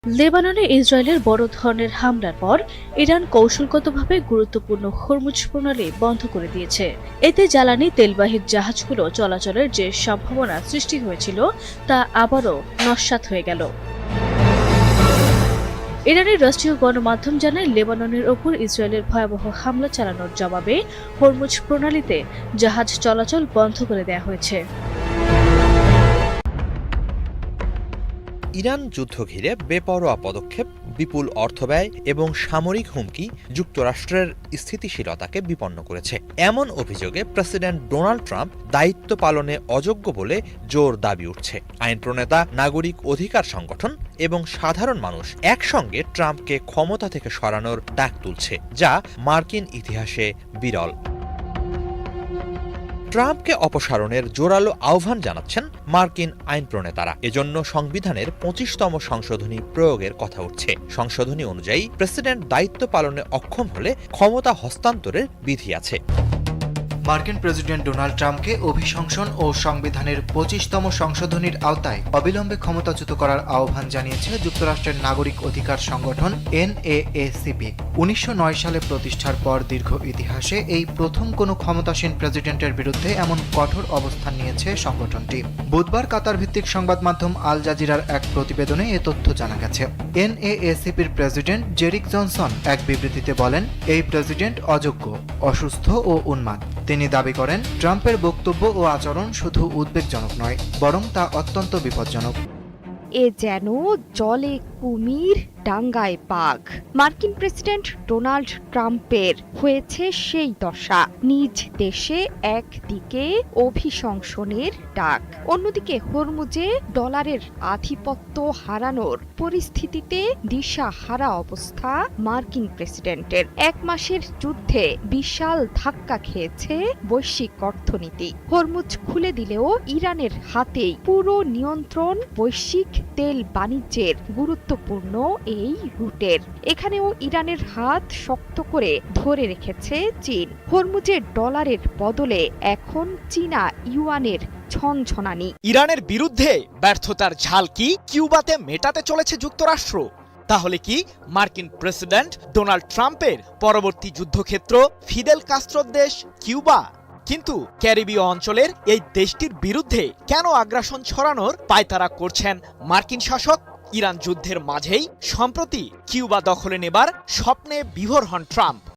লেবাননে ইসরায়েলের বড় ধরনের হামলার পর ইরান কৌশলগতভাবে গুরুত্বপূর্ণ হরমুজ প্রণালী বন্ধ করে দিয়েছে। এতে জ্বালানি তেলবাহী জাহাজগুলো চলাচলের যে সম্ভাবনা সৃষ্টি হয়েছিল তা আবারও নস্যাৎ হয়ে গেল। ইরানের রাষ্ট্রীয় গণমাধ্যম জানায়, লেবাননের ওপর ইসরায়েলের ভয়াবহ হামলা চালানোর জবাবে হরমুজ প্রণালীতে জাহাজ চলাচল বন্ধ করে দেওয়া হয়েছে। ইরান যুদ্ধ ঘিরে বেপরোয়া পদক্ষেপ, বিপুল অর্থব্যয় এবং সামরিক হুমকি যুক্তরাষ্ট্রের স্থিতিশীলতাকে বিপন্ন করেছে। এমন অভিযোগে প্রেসিডেন্ট ডোনাল্ড ট্রাম্প দায়িত্ব পালনে অযোগ্য বলে জোর দাবি উঠছে। আইন প্রণেতা, নাগরিক অধিকার সংগঠন এবং সাধারণ মানুষ একসঙ্গে ট্রাম্পকে ক্ষমতা থেকে সরানোর ডাক তুলছে, যা মার্কিন ইতিহাসে বিরল। ট্রাম্পকে অপসারণের জোরালো আহ্বান জানাচ্ছেন মার্কিন আইন প্রণেতারা। এজন্য সংবিধানের ২৫তম সংশোধনী প্রয়োগের কথা উঠছে। সংশোধনী অনুযায়ী প্রেসিডেন্ট দায়িত্ব পালনে অক্ষম হলে ক্ষমতা হস্তান্তরের বিধি আছে। মার্কিন প্রেসিডেন্ট ডোনাল্ড ট্রাম্পকে অভিশংসন ও সংবিধানের ২৫তম সংশোধনীর আওতায় অবিলম্বে ক্ষমতাচ্যুত করার আহ্বান জানিয়েছে যুক্তরাষ্ট্রের নাগরিক অধিকার সংগঠন NAACP। ১৯০৯ সালে প্রতিষ্ঠার পর দীর্ঘ ইতিহাসে এই প্রথম কোনো ক্ষমতাসীন প্রেসিডেন্টের বিরুদ্ধে এমন কঠোর অবস্থান নিয়েছে সংগঠনটি। বুধবার কাতার ভিত্তিক সংবাদ মাধ্যম আল জাজিরার এক প্রতিবেদনে এ তথ্য জানা গেছে। NAACPর প্রেসিডেন্ট জেরিক জনসন এক বিবৃতিতে বলেন, এই প্রেসিডেন্ট অযোগ্য, অসুস্থ ও উন্মাদ। তিনি দাবি করেন, ট্রাম্পের বক্তব্য ও আচরণ শুধু উদ্বেগজনক নয়, বরং তা অত্যন্ত বিপজ্জনক। এ যেন জলে কুমির, ডাঙ্গায় বাঘ। মার্কিন প্রেসিডেন্ট ডোনাল্ড ট্রাম্পের হয়েছে সেই দশা। নিজ দেশে একদিকে অভিশংসনের ডাক, অন্যদিকে হরমুজে ডলারের আধিপত্য হারানোর পরিস্থিতিতে দিশাহারা অবস্থা মার্কিন প্রেসিডেন্টের। ১ মাসের যুদ্ধে বিশাল ধাক্কা খেয়েছে বৈশ্বিক অর্থনীতি। হরমুজ খুলে দিলেও ইরানের হাতেই পুরো নিয়ন্ত্রণ বৈশ্বিক তেল বাণিজ্যের গুরুত্বপূর্ণ এই রুটের। এখানেও ইরানের হাত শক্ত করে ধরে রেখেছে চীন। হরমুজের ডলারের বদলে এখন চীনা ইউয়ানের ঝনঝনানি। ইরানের বিরুদ্ধে ব্যর্থতার ঝাল কি কিউবাতে মেটাতে চলেছে যুক্তরাষ্ট্র? তাহলে কি মার্কিন প্রেসিডেন্ট ডোনাল্ড ট্রাম্পের পরবর্তী যুদ্ধক্ষেত্র ফিদেল কাস্ত্রোর দেশ কিউবা? কিন্তু ক্যারিবীয় অঞ্চলের এই দেশটির বিরুদ্ধে কেন আগ্রাসন ছড়ানোর পায়তারা করছেন মার্কিন শাসক? ইরান যুদ্ধের মাঝেই সম্প্রতি কিউবা দখলে নেবার স্বপ্নে বিভোর হন ট্রাম্প।